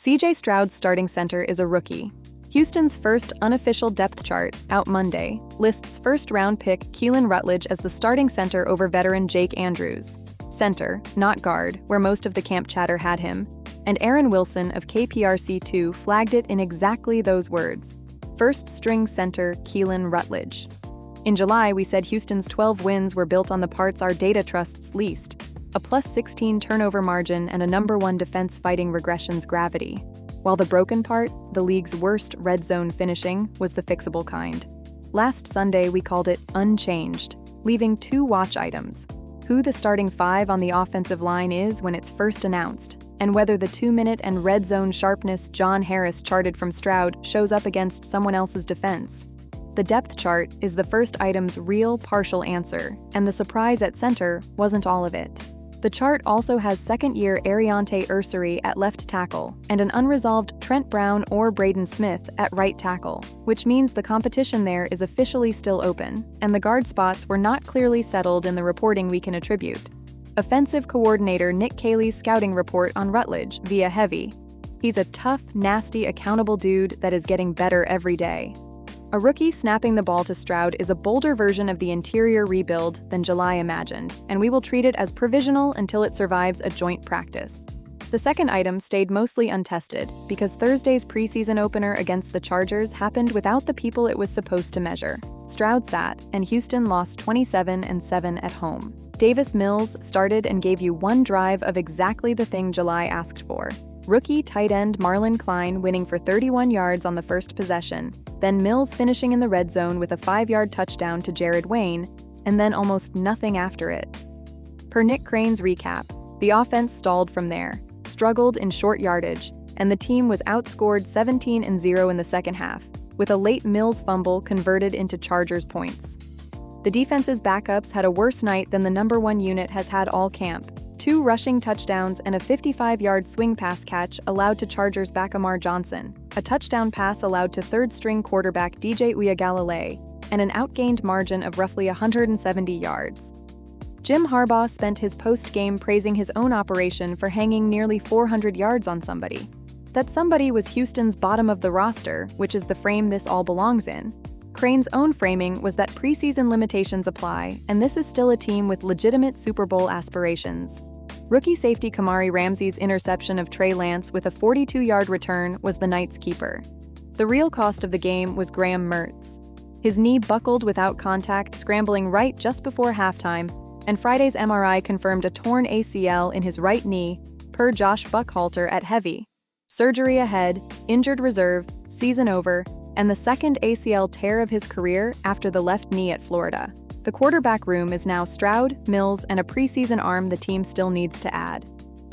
CJ Stroud's starting center is a rookie. Houston's first unofficial depth chart, out Monday, lists first-round pick Keylan Rutledge as the starting center over veteran Jake Andrews. Center, not guard, where most of the camp chatter had him, and Aaron Wilson of KPRC2 flagged it in exactly those words. First-string center Keylan Rutledge. In July, we said Houston's 12 wins were built on the parts our data trusts least, a plus 16 turnover margin and a #1 defense fighting regression's gravity. While the broken part, the league's worst red zone finishing, was the fixable kind. Last Sunday, we called it unchanged, leaving 2 watch items: who the starting 5 on the offensive line is when it's first announced, and whether the 2-minute and red zone sharpness John Harris charted from Stroud shows up against someone else's defense. The depth chart is the first item's real partial answer, and the surprise at center wasn't all of it. The chart also has second-year Ariante Ursary at left tackle and an unresolved Trent Brown or Braden Smith at right tackle, which means the competition there is officially still open, and the guard spots were not clearly settled in the reporting we can attribute. Offensive coordinator Nick Caley's scouting report on Rutledge via Heavy. He's a tough, nasty, accountable dude that is getting better every day. A rookie snapping the ball to Stroud is a bolder version of the interior rebuild than July imagined, and we will treat it as provisional until it survives a joint practice. The second item stayed mostly untested because Thursday's preseason opener against the Chargers happened without the people it was supposed to measure. Stroud sat, and Houston lost 27-7 at home. Davis Mills started and gave you 1 drive of exactly the thing July asked for. Rookie tight end Marlon Klein winning for 31 yards on the first possession, then Mills finishing in the red zone with a 5-yard touchdown to Jared Wayne, and then almost nothing after it. Per Nick Crane's recap, the offense stalled from there, struggled in short yardage, and the team was outscored 17-0 in the second half, with a late Mills fumble converted into Chargers points. The defense's backups had a worse night than the #1 unit has had all camp. 2 rushing touchdowns and a 55-yard swing pass catch allowed to Chargers back Amar Johnson, a touchdown pass allowed to third-string quarterback DJ Uiagalelei, and an outgained margin of roughly 170 yards. Jim Harbaugh spent his post-game praising his own operation for hanging nearly 400 yards on somebody. That somebody was Houston's bottom of the roster, which is the frame this all belongs in. Crane's own framing was that preseason limitations apply, and this is still a team with legitimate Super Bowl aspirations. Rookie safety Kamari Ramsey's interception of Trey Lance with a 42-yard return was the night's keeper. The real cost of the game was Graham Mertz. His knee buckled without contact, scrambling right just before halftime, and Friday's MRI confirmed a torn ACL in his right knee, per Josh Buckhalter at Heavy. Surgery ahead, injured reserve, season over, and the second ACL tear of his career after the left knee at Florida. The quarterback room is now Stroud, Mills, and a preseason arm the team still needs to add.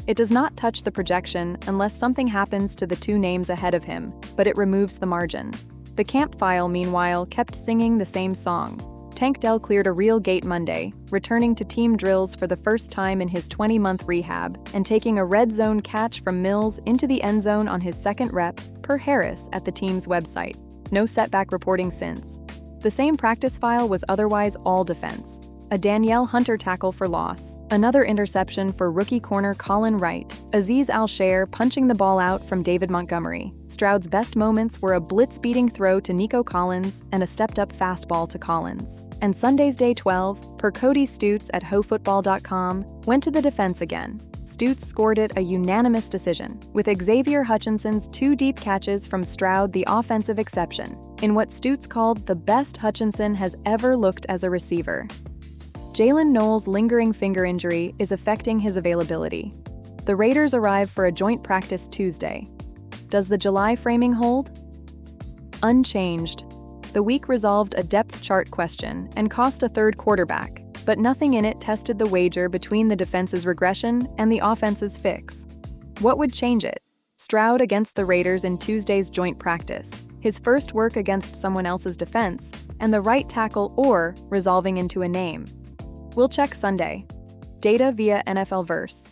It does not touch the projection unless something happens to the 2 names ahead of him, but it removes the margin. The camp file, meanwhile, kept singing the same song. Tank Dell cleared a real gate Monday, returning to team drills for the first time in his 20-month rehab and taking a red zone catch from Mills into the end zone on his second rep, per Harris at the team's website. No setback reporting since. The same practice file was otherwise all defense. A Danielle Hunter tackle for loss, another interception for rookie corner Colin Wright, Azeez Al-Shair punching the ball out from David Montgomery. Stroud's best moments were a blitz-beating throw to Nico Collins and a stepped-up fastball to Collins. And Sunday's Day 12, per Cody Stutes at HoFootball.com, went to the defense again. Stutes scored it a unanimous decision, with Xavier Hutchinson's 2 deep catches from Stroud the offensive exception, in what Stutes called the best Hutchinson has ever looked as a receiver. Jalen Knowles' lingering finger injury is affecting his availability. The Raiders arrive for a joint practice Tuesday. Does the July framing hold? Unchanged. The week resolved a depth chart question and cost a third quarterback, but nothing in it tested the wager between the defense's regression and the offense's fix. What would change it? Stroud against the Raiders in Tuesday's joint practice, his first work against someone else's defense, and the right tackle or resolving into a name. We'll check Sunday. Data via NFL Verse.